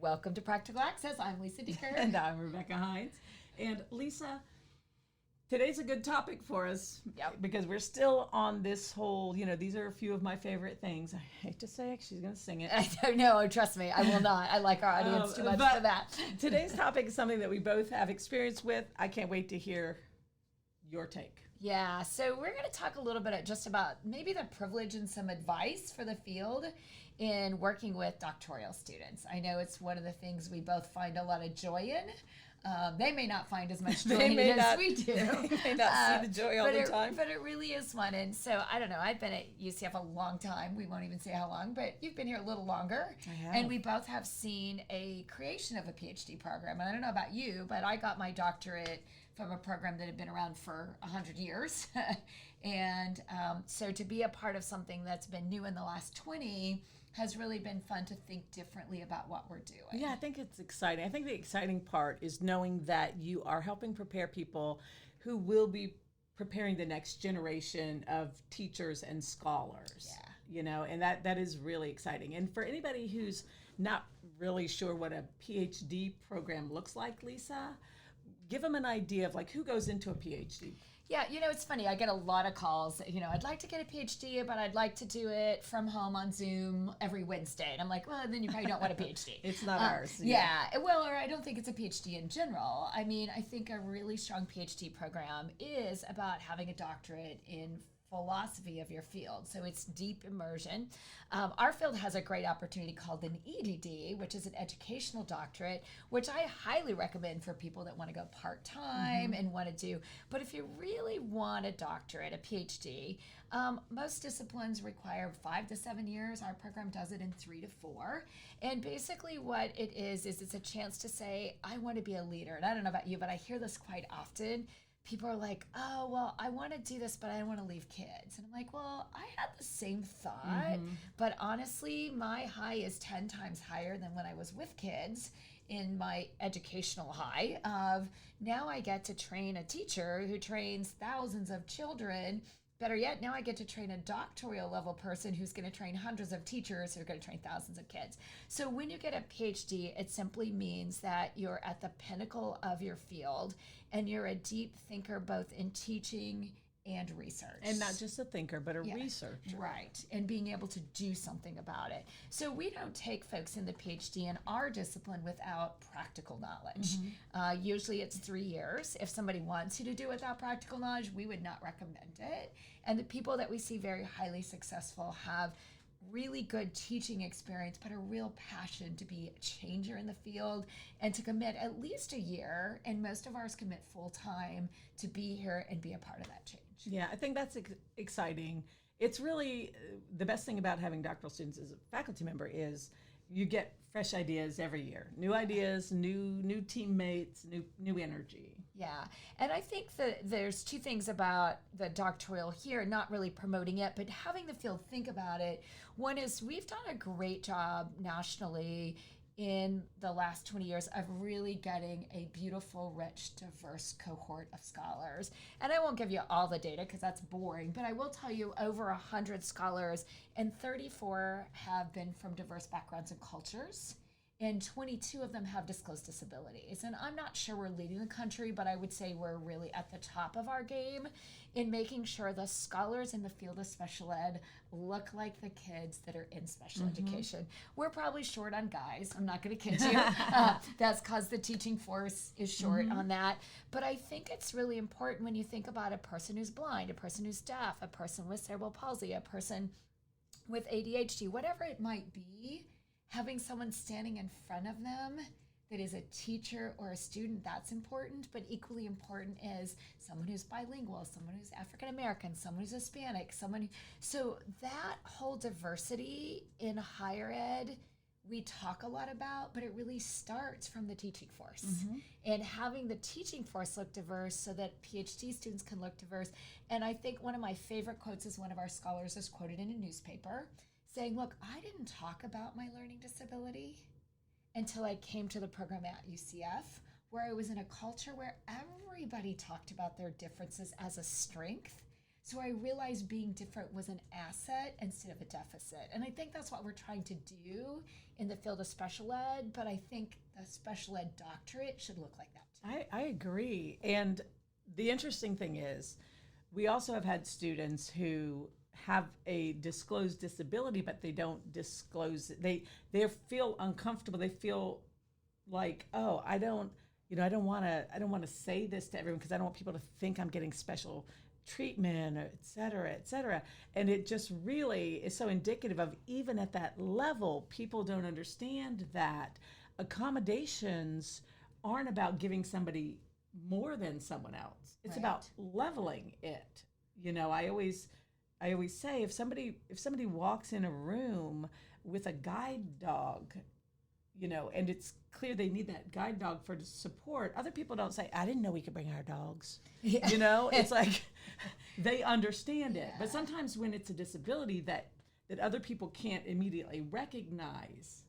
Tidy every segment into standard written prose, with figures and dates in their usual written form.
Welcome to Practical Access. I'm Lisa Dieker. And I'm Rebecca Hines. And Lisa, today's a good topic for us because we're still on this whole, these are a few of my favorite things. I hate to say it, she's going to sing it. I don't know. Trust me, I will not. I like our audience too much for that. Today's topic is something that we both have experience with. I can't wait to hear your take. Yeah, so we're going to talk a little bit just about maybe the privilege and some advice for the field in working with doctoral students. I know it's one of the things we both find a lot of joy in. They may not find as much joy in it as we do. They may not see the joy all the time. But it really is fun. And so, I don't know, I've been at UCF a long time. We won't even say how long, but you've been here a little longer. I have. And we both have seen a creation of a PhD program. And I don't know about you, but I got my doctorate from a program that had been around for 100 years. And so to be a part of something that's been new in the last 20 has really been fun to think differently about what we're doing. Yeah, I think it's exciting. I think the exciting part is knowing that you are helping prepare people who will be preparing the next generation of teachers and scholars. Yeah. And that is really exciting. And for anybody who's not really sure what a PhD program looks like, Lisa, give them an idea of who goes into a PhD. Yeah, it's funny. I get a lot of calls. I'd like to get a PhD, but I'd like to do it from home on Zoom every Wednesday. And I'm like, well, then you probably don't want a PhD. It's not ours. Yeah. Well, or I don't think it's a PhD in general. I mean, I think a really strong PhD program is about having a doctorate in philosophy of your field. So it's deep immersion. Our field has a great opportunity called an EDD, which is an educational doctorate, which I highly recommend for people that want to go part-time and want to do. But if you really want a doctorate, a PhD, most disciplines require 5 to 7 years. Our program does it in 3 to 4. And basically what it is it's a chance to say, I want to be a leader. And I don't know about you, but I hear this quite often. People are like, oh, well, I want to do this, but I don't want to leave kids. And I'm like, well, I had the same thought, but honestly, my high is 10 times higher than when I was with kids in my educational high of now I get to train a teacher who trains thousands of children. Better yet, now I get to train a doctoral level person who's going to train hundreds of teachers who are going to train thousands of kids. So when you get a PhD, it simply means that you're at the pinnacle of your field and you're a deep thinker both in teaching and research. And not just a thinker, but a researcher. Right. And being able to do something about it. So we don't take folks in the PhD in our discipline without practical knowledge. Usually it's 3 years. If somebody wants you to do it without practical knowledge, we would not recommend it. And the people that we see very highly successful have really good teaching experience, but a real passion to be a changer in the field and to commit at least a year. And most of ours commit full time to be here and be a part of that change. Yeah, I think that's exciting. It's really the best thing about having doctoral students as a faculty member is you get fresh ideas every year, new ideas, new teammates, new energy. Yeah, and I think that there's 2 things about the doctoral here, not really promoting it, but having the field think about it. One is we've done a great job nationally in the last 20 years of really getting a beautiful, rich, diverse cohort of scholars. And I won't give you all the data because that's boring, but I will tell you over 100 scholars and 34 have been from diverse backgrounds and cultures. And 22 of them have disclosed disabilities. And I'm not sure we're leading the country, but I would say we're really at the top of our game in making sure the scholars in the field of special ed look like the kids that are in special education. We're probably short on guys. I'm not going to kid you. That's because the teaching force is short on that. But I think it's really important when you think about a person who's blind, a person who's deaf, a person with cerebral palsy, a person with ADHD, whatever it might be, having someone standing in front of them that is a teacher or a student, that's important, but equally important is someone who's bilingual, someone who's African American, someone who's Hispanic, so that whole diversity in higher ed, we talk a lot about, but it really starts from the teaching force and having the teaching force look diverse so that PhD students can look diverse. And I think one of my favorite quotes is one of our scholars is quoted in a newspaper saying, look, I didn't talk about my learning disability until I came to the program at UCF, where I was in a culture where everybody talked about their differences as a strength. So I realized being different was an asset instead of a deficit. And I think that's what we're trying to do in the field of special ed, but I think the special ed doctorate should look like that too. I agree. And the interesting thing is, we also have had students who have a disclosed disability, but they don't disclose it. They feel uncomfortable. They feel like, oh, I don't want to say this to everyone because I don't want people to think I'm getting special treatment, or et cetera, et cetera. And it just really is so indicative of, even at that level, people don't understand that accommodations aren't about giving somebody more than someone else. It's about leveling it. I always say, if somebody walks in a room with a guide dog, and it's clear they need that guide dog for support, other people don't say, I didn't know we could bring our dogs. Yeah. It's like they understand it. But sometimes when it's a disability that other people can't immediately recognize,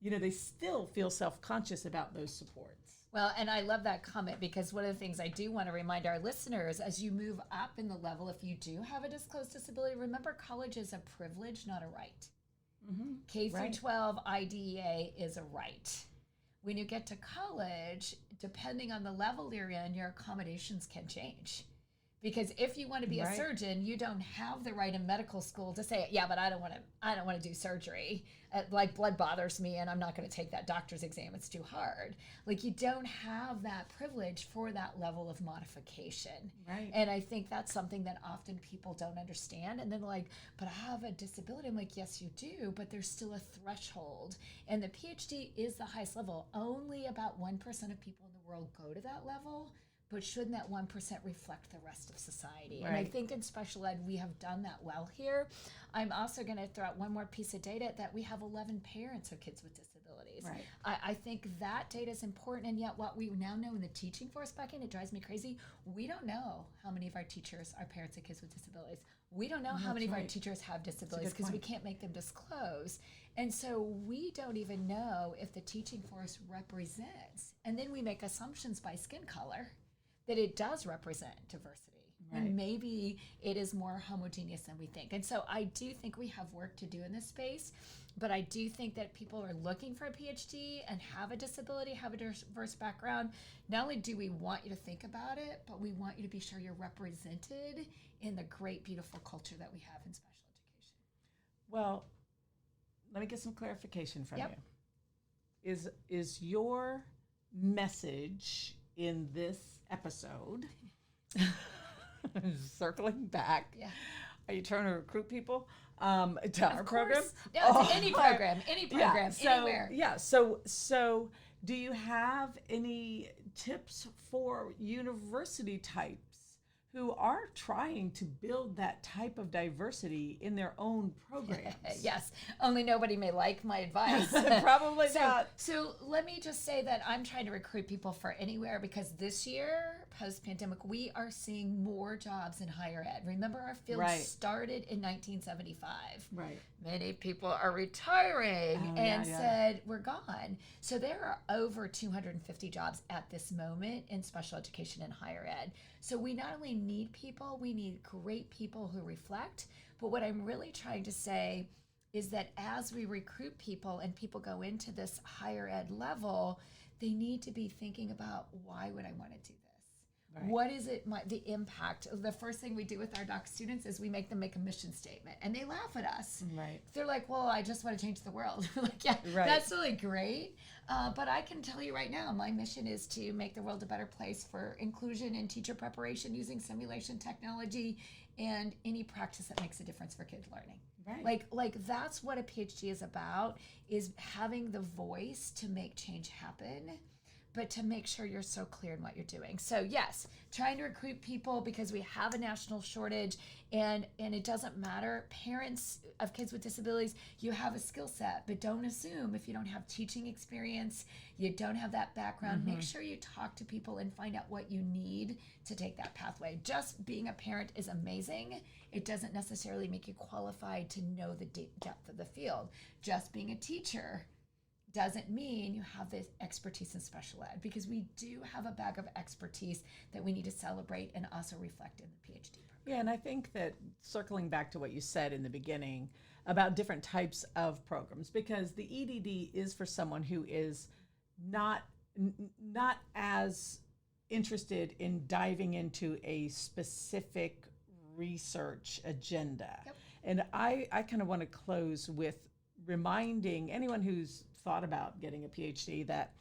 they still feel self-conscious about those supports. Well, and I love that comment, because one of the things I do want to remind our listeners, as you move up in the level, if you do have a disclosed disability, remember college is a privilege, not a right. Mm-hmm. K through 12 IDEA is a right. When you get to college, depending on the level you're in, your accommodations can change. Because if you want to be a surgeon, you don't have the right in medical school to say, yeah, but I don't want to do surgery. Like, blood bothers me and I'm not going to take that doctor's exam. It's too hard. Like, you don't have that privilege for that level of modification. Right. And I think that's something that often people don't understand. And then like, but I have a disability. I'm like, yes, you do, but there's still a threshold. And the PhD is the highest level. Only about 1% of people in the world go to that level. But shouldn't that 1% reflect the rest of society? Right. And I think in special ed, we have done that well here. I'm also going to throw out one more piece of data, that we have 11 parents of kids with disabilities. Right. I think that data is important, and yet what we now know in the teaching force, Becky, and it drives me crazy, we don't know how many of our teachers are parents of kids with disabilities. We don't know how many of our teachers have disabilities, because we can't make them disclose. And so we don't even know if the teaching force represents. And then we make assumptions by skin color that it does represent diversity. Right. And maybe it is more homogeneous than we think. And so I do think we have work to do in this space, but I do think that people are looking for a PhD and have a disability, have a diverse background. Not only do we want you to think about it, but we want you to be sure you're represented in the great, beautiful culture that we have in special education. Well, let me get some clarification from you. Is your message in this episode, circling back, are you trying to recruit people to our program? No, to any program, anywhere. Yeah. So do you have any tips for university types who are trying to build that type of diversity in their own programs? Yes, only nobody may like my advice. Probably not. So let me just say that I'm trying to recruit people for anywhere, because this year, post-pandemic, we are seeing more jobs in higher ed. Remember, our field started in 1975. Right. Many people are retiring said, we're gone. So there are over 250 jobs at this moment in special education and higher ed. So we not only need people, we need great people who reflect. But what I'm really trying to say is that as we recruit people and people go into this higher ed level, they need to be thinking about, why would I want to do this? Right. What is it, the impact? The first thing we do with our doc students is we make them make a mission statement, and they laugh at us. Right. They're like, well, I just want to change the world. We're like, yeah, that's really great. But I can tell you right now, my mission is to make the world a better place for inclusion and teacher preparation using simulation technology and any practice that makes a difference for kids learning. Right. Like that's what a PhD is about, is having the voice to make change happen, but to make sure you're so clear in what you're doing. So yes, trying to recruit people because we have a national shortage, and it doesn't matter. Parents of kids with disabilities, you have a skill set, but don't assume if you don't have teaching experience, you don't have that background. Make sure you talk to people and find out what you need to take that pathway. Just being a parent is amazing. It doesn't necessarily make you qualified to know the depth of the field. Just being a teacher, doesn't mean you have this expertise in special ed, because we do have a bag of expertise that we need to celebrate and also reflect in the PhD program. Yeah, and I think that circling back to what you said in the beginning about different types of programs, because the EDD is for someone who is not as interested in diving into a specific research agenda. Yep. And I kind of want to close with reminding anyone who's thought about getting a PhD that,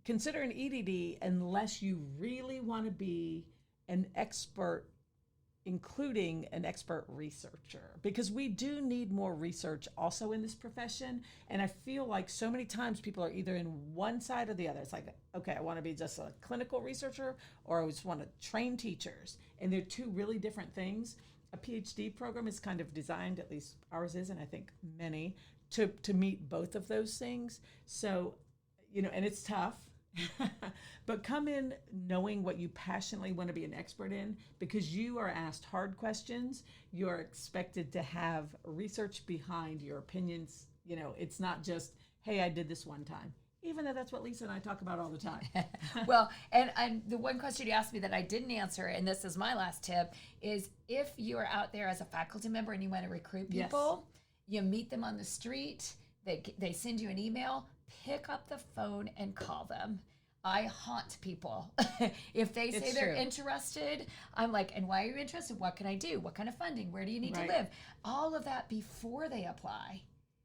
consider an EDD unless you really want to be an expert, including an expert researcher, because we do need more research also in this profession. And I feel like so many times people are either in one side or the other. It's like, okay, I want to be just a clinical researcher, or I just want to train teachers. And they're two really different things. A PhD program is kind of designed, at least ours is, and I think many, to meet both of those things. So, and it's tough, but come in knowing what you passionately want to be an expert in, because you are asked hard questions. You are expected to have research behind your opinions. It's not just, hey, I did this one time, even though that's what Lisa and I talk about all the time. Well, and the one question you asked me that I didn't answer, and this is my last tip, is if you are out there as a faculty member and you want to recruit people, you meet them on the street, they send you an email, pick up the phone and call them. I haunt people. If they say they're interested, I'm like, and why are you interested? What can I do? What kind of funding? Where do you need to live? All of that before they apply.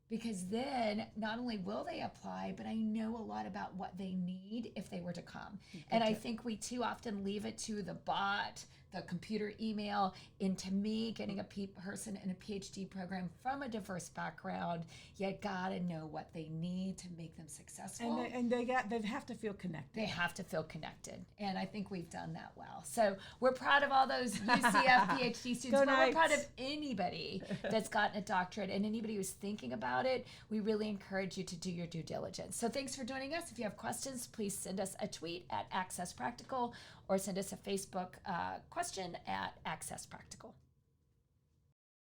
Because then not only will they apply, but I know a lot about what they need if they were to come. And I think we too often leave it to the bot, the computer email, and to me, getting a person in a PhD program from a diverse background, you gotta know what they need to make them successful. And they have to feel connected. They have to feel connected. And I think we've done that well. So we're proud of all those UCF PhD students, but we're proud of anybody that's gotten a doctorate, and anybody who's thinking about it. We really encourage you to do your due diligence. So thanks for joining us. If you have questions, please send us a tweet at Access Practical, or send us a Facebook question at Access Practical.